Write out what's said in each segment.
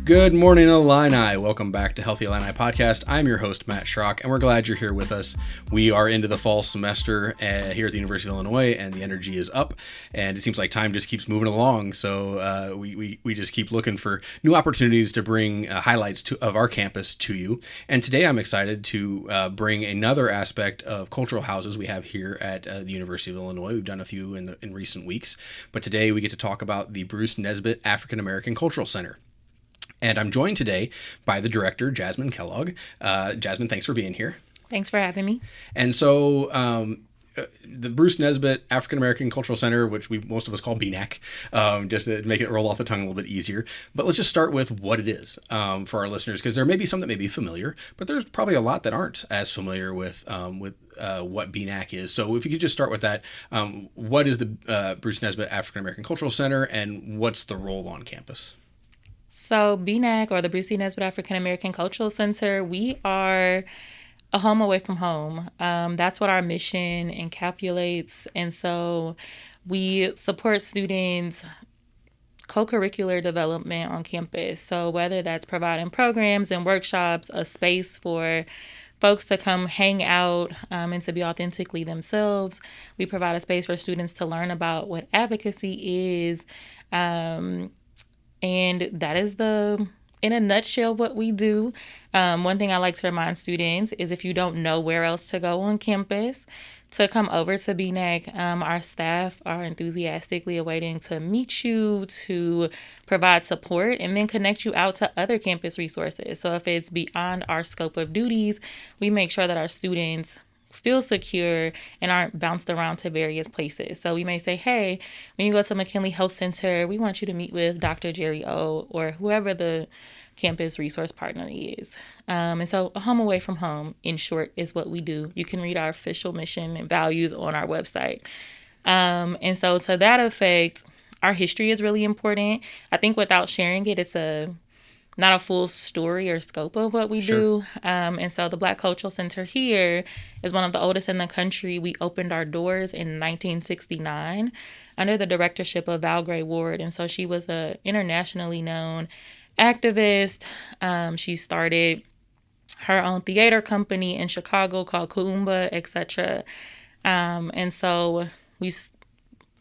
Good morning, Illini. Welcome back to Healthy Illini Podcast. I'm your host, Matt Schrock, and we're glad you're here with us. We are into the fall semester here at the University of Illinois, and the energy is up, and it seems like time just keeps moving along. So we just keep looking for new opportunities to bring highlights of our campus to you. And today I'm excited to bring another aspect of cultural houses we have here at the University of Illinois. We've done a few in recent weeks, but today we get to talk about the Bruce Nesbitt African American Cultural Center. And I'm joined today by the director, Jasmine Kellogg. Jasmine, thanks for being here. Thanks for having me. And so the Bruce Nesbitt African American Cultural Center, which most of us call BNAACC, just to make it roll off the tongue a little bit easier. But let's just start with what it is for our listeners, because there may be some that may be familiar, but there's probably a lot that aren't as familiar with what BNAACC is. So if you could just start with that, what is the Bruce Nesbitt African American Cultural Center, and what's the role on campus? So BNAACC, or the Bruce Nesbitt African American Cultural Center, we are a home away from home. That's what our mission encapsulates. And so we support students' co-curricular development on campus. So whether that's providing programs and workshops, a space for folks to come hang out and to be authentically themselves. We provide a space for students to learn about what advocacy is. And that is in a nutshell, what we do. One thing I like to remind students is if you don't know where else to go on campus, to come over to BNAACC. Our staff are enthusiastically awaiting to meet you, to provide support, and then connect you out to other campus resources. So if it's beyond our scope of duties, we make sure that our students feel secure and aren't bounced around to various places. So we may say, hey, when you go to McKinley Health Center, we want you to meet with Dr. Jerry O, or whoever the campus resource partner is. And so a home away from home, in short, is what we do. You can read our official mission and values on our website. And so to that effect, our history is really important. I think without sharing it, it's not a full story or scope of what we do. And so the Black Cultural Center here is one of the oldest in the country. We opened our doors in 1969 under the directorship of Val Gray Ward. And so she was an internationally known activist. She started her own theater company in Chicago called Kuumba, etc. And so we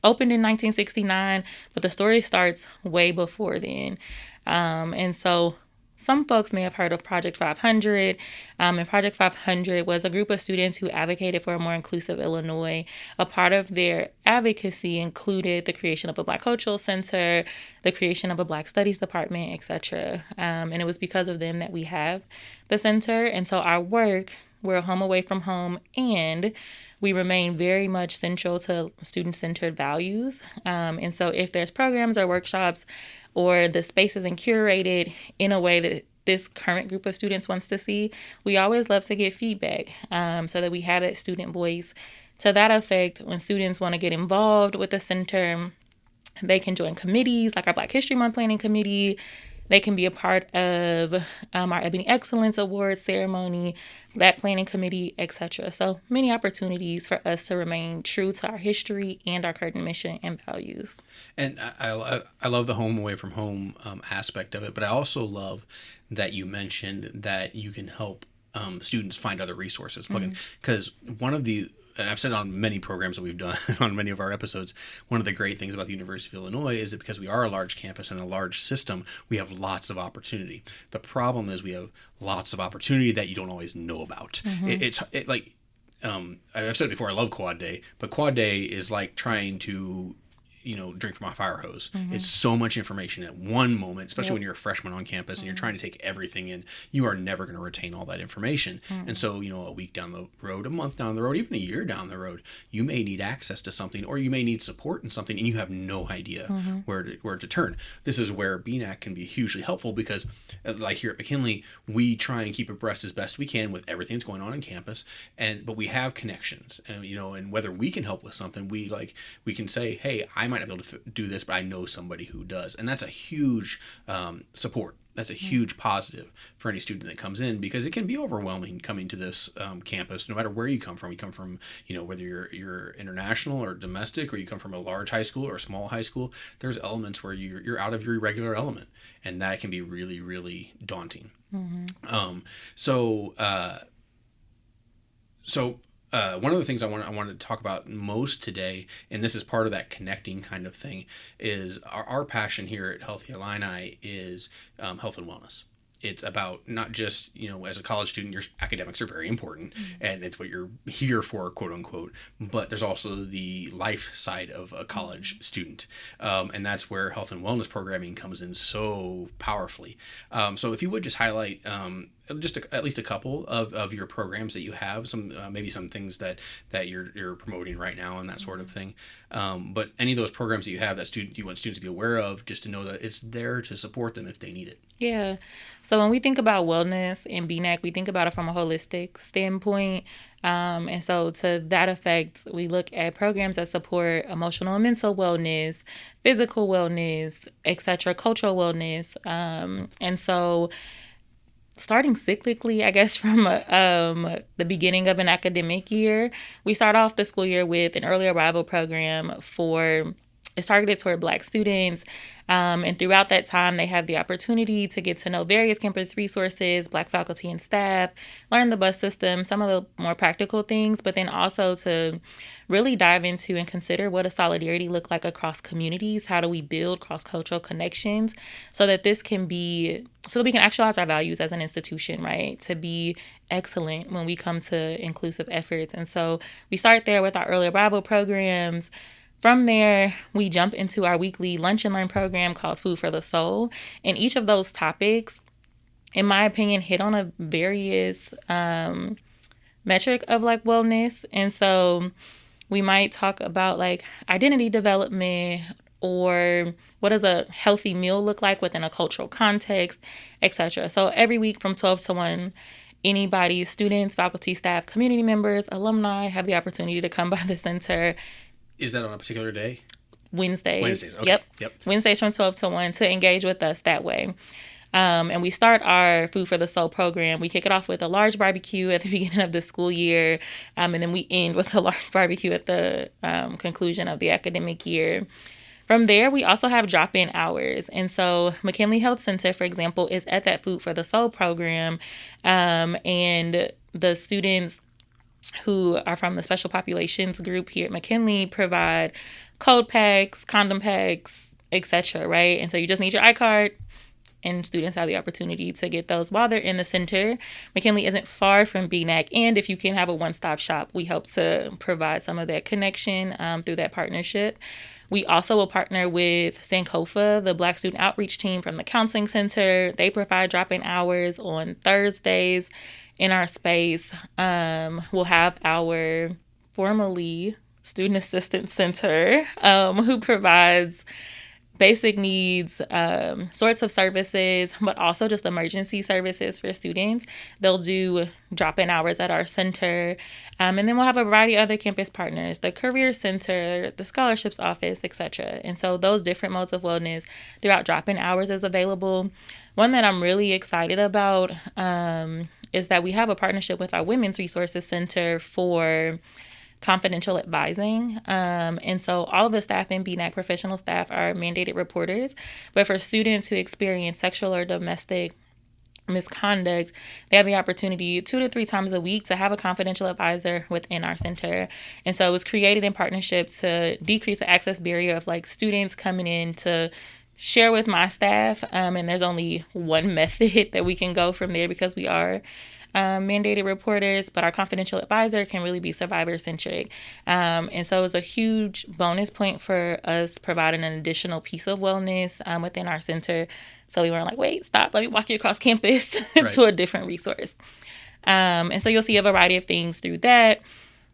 opened in 1969, but the story starts way before then. And so some folks may have heard of Project 500. And Project 500 was a group of students who advocated for a more inclusive Illinois. A part of their advocacy included the creation of a Black Cultural Center, the creation of a Black Studies Department, etc. And it was because of them that we have the center. And so our work, we're a home away from home, and we remain very much central to student-centered values. And so if there's programs or workshops or the space isn't curated in a way that this current group of students wants to see, we always love to get feedback so that we have that student voice. To that effect, when students want to get involved with the center, they can join committees like our Black History Month Planning Committee. They can be a part of our Ebony Excellence Award ceremony, that planning committee, etc. So many opportunities for us to remain true to our history and our current mission and values. And I love the home away from home aspect of it, but I also love that you mentioned that you can help students find other resources. Because one of the, and I've said on many programs that we've done on many of our episodes, one of the great things about the University of Illinois is that because we are a large campus and a large system, we have lots of opportunity. The problem is we have lots of opportunity that you don't always know about. I've said it before, I love Quad Day, but Quad Day is like trying to drink from a fire hose. It's so much information at one moment, especially when you're a freshman on campus and you're trying to take everything in. You are never going to retain all that information. And so, a week down the road, a month down the road, even a year down the road, you may need access to something, or you may need support in something, and you have no idea where to turn. This is where BNAACC can be hugely helpful because, like here at McKinley, we try and keep abreast as best we can with everything that's going on campus, but we have connections, and whether we can help with something, we can say, hey, I might might not be able to do this, but I know somebody who does. And that's a huge support. That's a huge positive for any student that comes in, because it can be overwhelming coming to this campus, no matter where you come from. You come from, whether you're international or domestic, or you come from a large high school or a small high school, there's elements where you're out of your regular element, and that can be really, really daunting. Mm-hmm. One of the things I wanted to talk about most today, and this is part of that connecting kind of thing, is our passion here at Healthy Illini is health and wellness. It's about not just, as a college student, your academics are very important, and it's what you're here for, quote unquote, but there's also the life side of a college student. And that's where health and wellness programming comes in so powerfully. So if you would just highlight at least a couple of your programs that you have, some maybe some things that you're promoting right now and that sort of thing. But any of those programs that you have that you want students to be aware of, just to know that it's there to support them if they need it. Yeah. So when we think about wellness and BNAACC, we think about it from a holistic standpoint. And so to that effect, we look at programs that support emotional and mental wellness, physical wellness, etc., cultural wellness. And so starting cyclically, I guess, from the beginning of an academic year, we start off the school year with an early arrival program it's targeted toward Black students. And throughout that time, they have the opportunity to get to know various campus resources, Black faculty and staff, learn the bus system, some of the more practical things, but then also to really dive into and consider what does solidarity look like across communities? How do we build cross-cultural connections so that we can actualize our values as an institution, right? To be excellent when we come to inclusive efforts. And so we start there with our early arrival programs. From there, we jump into our weekly lunch and learn program called Food for the Soul. And each of those topics, in my opinion, hit on a various metric of wellness. And so we might talk about identity development, or what does a healthy meal look like within a cultural context, etc. So every week from 12 to 1, anybody, students, faculty, staff, community members, alumni, have the opportunity to come by the center. Is that on a particular day? Wednesdays. Okay. Yep. Wednesdays from 12 to 1 to engage with us that way. And we start our Food for the Soul program. We kick it off with a large barbecue at the beginning of the school year. And then we end with a large barbecue at the conclusion of the academic year. From there, we also have drop-in hours. And so McKinley Health Center, for example, is at that Food for the Soul program. And the students who are from the special populations group here at McKinley provide code packs, condom packs, etc., right? And so you just need your iCard, and students have the opportunity to get those while they're in the center. McKinley isn't far from BNAACC, and if you can have a one-stop shop, we hope to provide some of that connection through that partnership. We also will partner with Sankofa, the Black Student Outreach Team from the Counseling Center. They provide drop-in hours on Thursdays in our space. We'll have our formerly Student Assistance Center, who provides basic needs, sorts of services, but also just emergency services for students. They'll do drop-in hours at our center. And then we'll have a variety of other campus partners, the Career Center, the Scholarships Office, etc. And so those different modes of wellness throughout drop-in hours is available. One that I'm really excited about is that we have a partnership with our Women's Resources Center for confidential advising. And so all of the staff in BNAACC, professional staff, are mandated reporters. But for students who experience sexual or domestic misconduct, they have the opportunity 2 to 3 times a week to have a confidential advisor within our center. And so it was created in partnership to decrease the access barrier of students coming in to share with my staff. And there's only one method that we can go from there because we are mandated reporters, but our confidential advisor can really be survivor-centric. And so it's a huge bonus point for us providing an additional piece of wellness within our center. So we weren't wait, stop, let me walk you across campus to a different resource. And so you'll see a variety of things through that.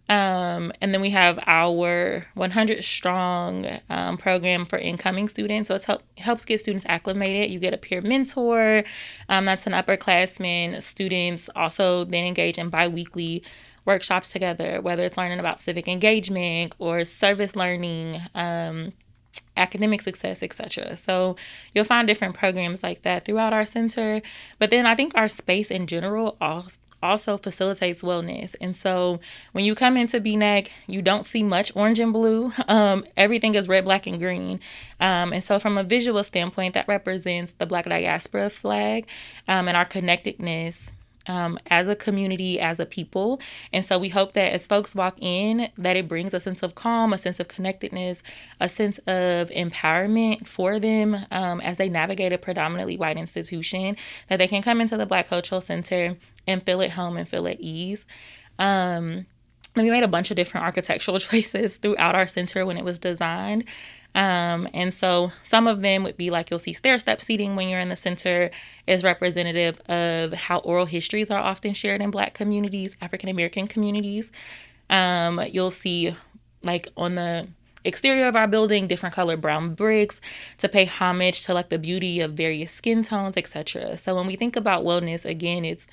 And then we have our 100 Strong program for incoming students. So it helps get students acclimated. You get a peer mentor. That's an upperclassman. Students also then engage in biweekly workshops together, whether it's learning about civic engagement or service learning. academic success, etc. So you'll find different programs like that throughout our center. But then I think our space in general also facilitates wellness. And so when you come into BNAACC, you don't see much orange and blue. Everything is red, black, and green. And so from a visual standpoint, that represents the Black diaspora flag and our connectedness as a community, as a people. And so we hope that as folks walk in, that it brings a sense of calm, a sense of connectedness, a sense of empowerment for them as they navigate a predominantly white institution, that they can come into the Black Cultural Center and feel at home and feel at ease. And we made a bunch of different architectural choices throughout our center when it was designed. And so some of them would be like, you'll see stair step seating when you're in the center is representative of how oral histories are often shared in Black communities, African American communities. You'll see like on the exterior of our building, different colored brown bricks to pay homage to like the beauty of various skin tones, etc. So when we think about wellness, again, it's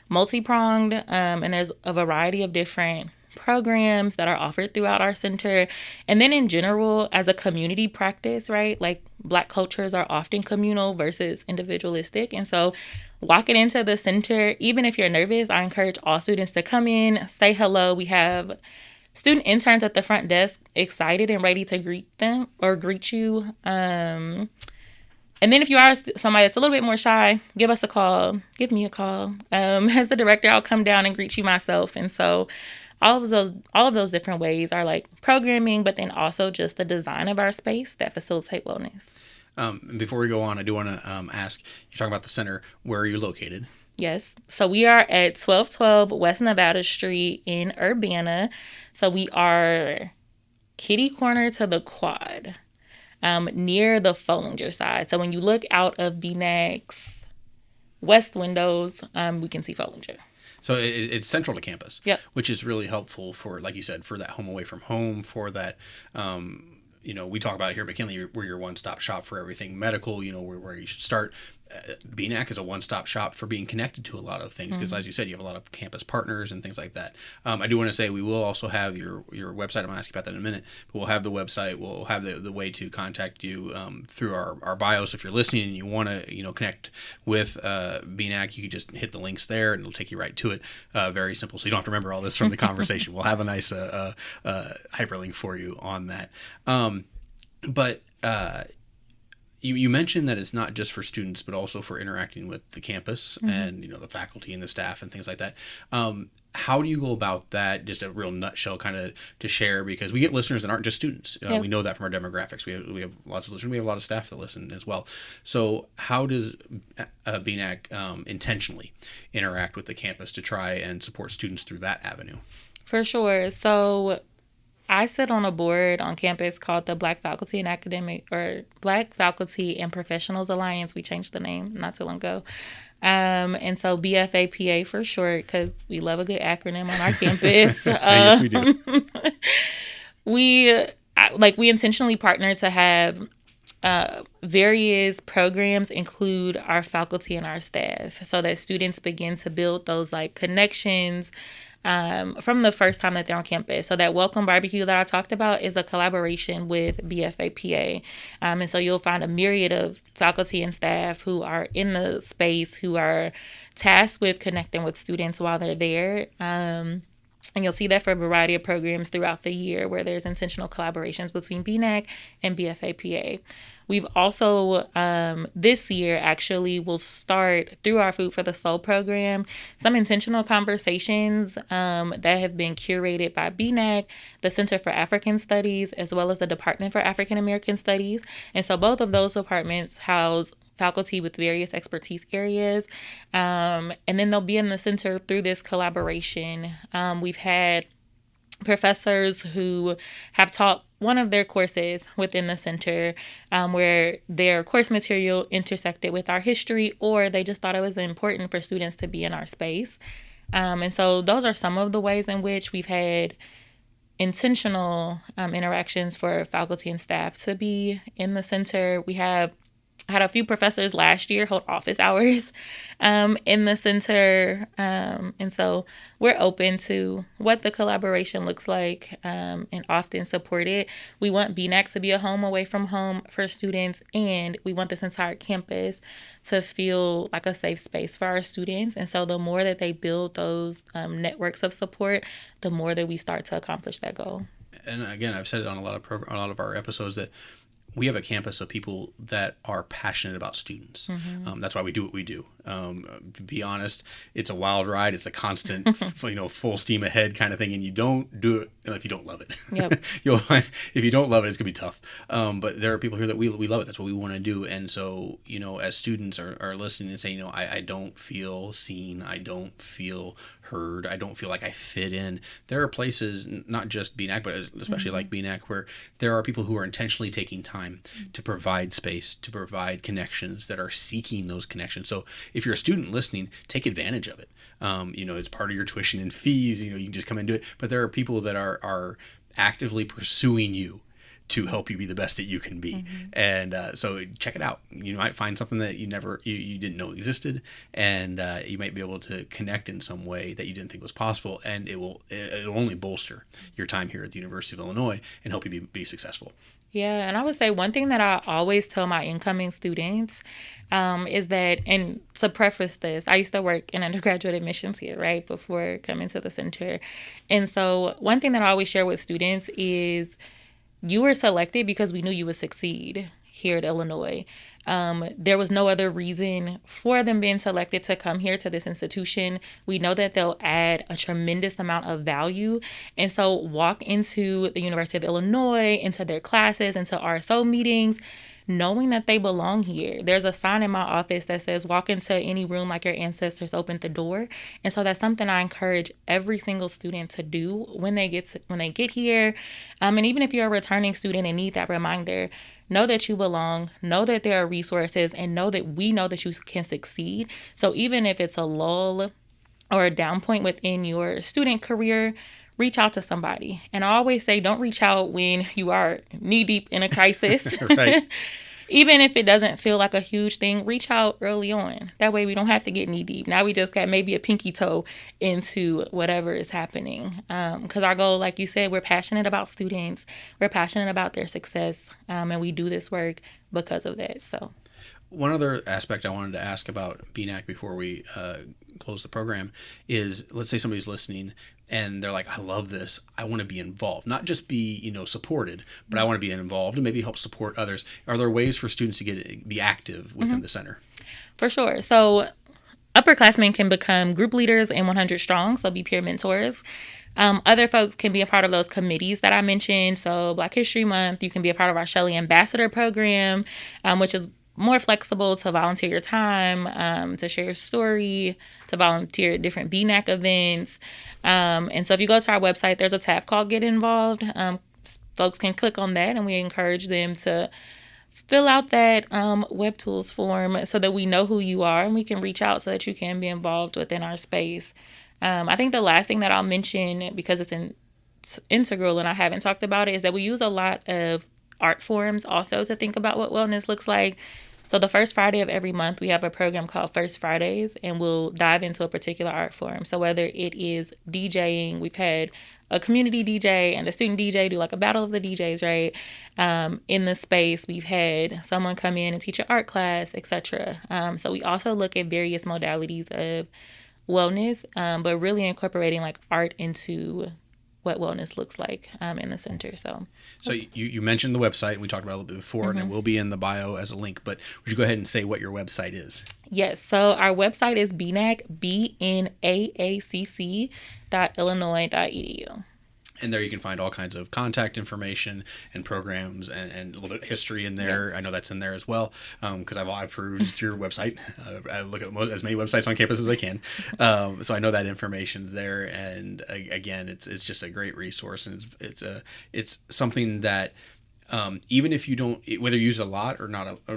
multi-pronged, and there's a variety of different programs that are offered throughout our center. And then in general, as a community practice, right, like Black cultures are often communal versus individualistic. And so walking into the center, even if you're nervous, I encourage all students to come in, say hello. We have student interns at the front desk excited and ready to greet them or greet you. And then if you are somebody that's a little bit more shy, give us a call. Give me a call. As the director, I'll come down and greet you myself. And so all of those different ways are like programming, but then also just the design of our space that facilitate wellness. Before we go on, I do want to ask, you're talking about the center. Where are you located? Yes. So we are at 1212 West Nevada Street in Urbana. So we are kitty corner to the quad. Near the Follinger side. So when you look out of BNAACC's west windows, we can see Follinger. So it's central to campus, yep, which is really helpful for, like you said, for that home away from home, for that, we talk about it here at McKinley, we're your one-stop shop for everything medical, where you should start. BNAACC is a one-stop shop for being connected to a lot of things because, as you said, you have a lot of campus partners and things like that. I do want to say we will also have your website. I'm going to ask you about that in a minute. But we'll have the website. We'll have the way to contact you through our bio. So if you're listening and you want to connect with BNAACC, you can just hit the links there and it'll take you right to it. Very simple. So you don't have to remember all this from the conversation. We'll have a nice hyperlink for you on that. But you mentioned that it's not just for students, but also for interacting with the campus and, the faculty and the staff and things like that. How do you go about that? Just a real nutshell kind of to share, because we get listeners that aren't just students. We know that from our demographics. We have lots of listeners. We have a lot of staff that listen as well. So how does BNAACC intentionally interact with the campus to try and support students through that avenue? For sure. So I sit on a board on campus called the Black Faculty and Professionals Alliance. We changed the name not too long ago. And so BFAPA for short, because we love a good acronym on our campus. Yes, we do. We intentionally partner to have various programs include our faculty and our staff so that students begin to build those like connections from the first time that they're on campus. So that welcome barbecue that I talked about is a collaboration with BFAPA. And so you'll find a myriad of faculty and staff who are in the space, who are tasked with connecting with students while they're there. And you'll see that for a variety of programs throughout the year where there's intentional collaborations between BNAACC and BFAPA. We've also, this year, actually, will start through our Food for the Soul program, some intentional conversations that have been curated by BNAACC, the Center for African Studies, as well as the Department for African American Studies. And so both of those departments house faculty with various expertise areas. And then they'll be in the center through this collaboration. We've had professors who have taught one of their courses within the center where their course material intersected with our history, or they just thought it was important for students to be in our space. And so those are some of the ways in which we've had intentional interactions for faculty and staff to be in the center. We have I had a few professors last year hold office hours in the center. And so we're open to what the collaboration looks like and often support it. We want BNAACC to be a home away from home for students, and we want this entire campus to feel like a safe space for our students. And so the more that they build those networks of support, the more that we start to accomplish that goal. And again, I've said it on a lot of our episodes that we have a campus of people that are passionate about students. That's why we do what we do. To be honest, it's a wild ride. It's a constant, full steam ahead kind of thing. And you don't do it if you don't love it. Yep. If you don't love it, it's gonna be tough. But there are people here that we love it. That's what we want to do. And so, as students are listening and saying, I don't feel seen. I don't feel heard. I don't feel like I fit in. There are places, not just BNAACC, but especially like BNAACC, where there are people who are intentionally taking time to provide space, to provide connections, that are seeking those connections. So if you're a student listening, take advantage of it. It's part of your tuition and fees. You can just come and do it. But there are people that are actively pursuing you to help you be the best that you can be. And so check it out. You might find something that you didn't know existed, and you might be able to connect in some way that you didn't think was possible, and it'll only bolster your time here at the University of Illinois and help you be successful. Yeah, and I would say one thing that I always tell my incoming students is that, and to preface this, I used to work in undergraduate admissions here, right, before coming to the center. And so one thing that I always share with students is you were selected because we knew you would succeed here at Illinois. There was no other reason for them being selected to come here to this institution. We know that they'll add a tremendous amount of value. And so walk into the University of Illinois, into their classes, into RSO meetings, knowing that they belong here. There's a sign in my office that says, walk into any room like your ancestors opened the door. And so that's something I encourage every single student to do when they get here. And even if you're a returning student and need that reminder, know that you belong, know that there are resources, and know that we know that you can succeed. So even if it's a lull or a down point within your student career, reach out to somebody. And I always say, don't reach out when you are knee deep in a crisis. Right. Even if it doesn't feel like a huge thing, reach out early on. That way we don't have to get knee deep. Now we just got maybe a pinky toe into whatever is happening. Because our goal, like you said, we're passionate about students. We're passionate about their success. And we do this work because of that. So one other aspect I wanted to ask about BNAACC before we close the program is, let's say somebody's listening and they're like, I love this. I want to be involved, not just be, supported, but I want to be involved and maybe help support others. Are there ways for students to be active within the center? For sure. So upperclassmen can become group leaders in 100 Strong, so be peer mentors. Other folks can be a part of those committees that I mentioned. So Black History Month, you can be a part of our Shelley Ambassador program, which is more flexible to volunteer your time, to share your story, to volunteer at different BNAACC events. And so if you go to our website, there's a tab called Get Involved. Folks can click on that, and we encourage them to fill out that web tools form so that we know who you are and we can reach out so that you can be involved within our space. I think the last thing that I'll mention, because it's integral and I haven't talked about it, is that we use a lot of art forms also to think about what wellness looks like. So the first Friday of every month, we have a program called First Fridays, and we'll dive into a particular art form. So whether it is DJing, we've had a community DJ and a student DJ do like a battle of the DJs, right? In the space, we've had someone come in and teach an art class, etc. So we also look at various modalities of wellness, but really incorporating like art into what wellness looks like in the center. So you mentioned the website, and we talked about it a little bit before, and it will be in the bio as a link, but would you go ahead and say what your website is? Yes. So our website is BNAACC, BNAACC.illinois.edu. And there you can find all kinds of contact information and programs and a little bit of history in there. Yes. I know that's in there as well, because I've perused your website. I look at as many websites on campus as I can. So I know that information's there. And again, it's just a great resource. And it's something that even if you don't, whether you use it a lot or not a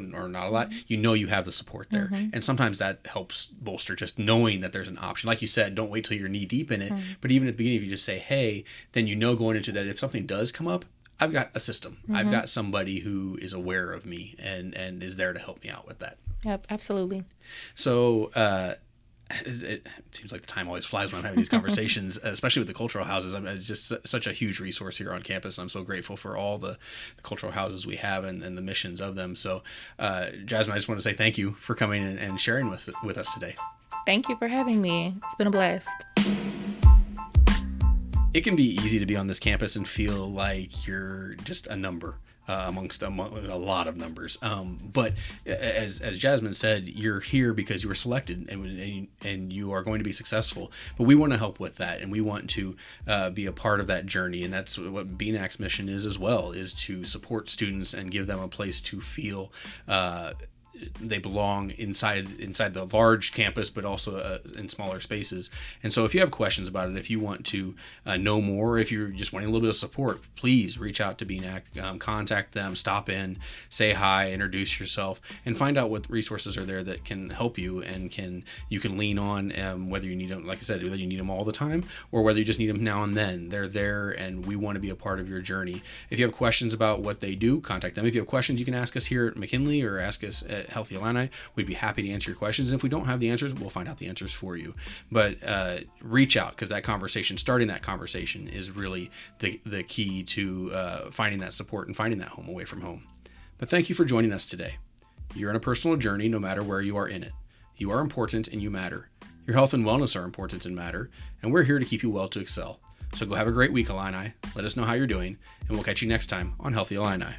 lot, you have the support there. And sometimes that helps bolster just knowing that there's an option. Like you said, don't wait till you're knee deep in it. But even at the beginning, if you just say, hey, then going into that, if something does come up, I've got a system. I've got somebody who is aware of me and is there to help me out with that. Yep, absolutely. So it seems like the time always flies when I'm having these conversations, especially with the cultural houses. It's just such a huge resource here on campus. I'm so grateful for all the cultural houses we have and the missions of them. So, Jasmine, I just want to say thank you for coming and sharing with us today. Thank you for having me. It's been a blast. It can be easy to be on this campus and feel like you're just a number amongst a lot of numbers. But as Jasmine said, you're here because you were selected and you are going to be successful. But we want to help with that, and we want to be a part of that journey. And that's what BNAACC's mission is as well, is to support students and give them a place to feel they belong inside the large campus, but also in smaller spaces. And so if you have questions about it, if you want to know more, if you're just wanting a little bit of support, please reach out to BNAACC, contact them, stop in, say hi, introduce yourself, and find out what resources are there that can help you and you can lean on, whether you need them, like I said, whether you need them all the time or whether you just need them now and then. They're there, and we want to be a part of your journey. If you have questions about what they do, contact them. If you have questions, you can ask us here at McKinley or ask us at Healthy Illini. We'd be happy to answer your questions. If we don't have the answers, we'll find out the answers for you. But reach out, because starting that conversation is really the key to finding that support and finding that home away from home. But thank you for joining us today. You're on a personal journey no matter where you are in it. You are important and you matter. Your health and wellness are important and matter, and we're here to keep you well to excel. So go have a great week, Illini. Let us know how you're doing, and we'll catch you next time on Healthy Illini.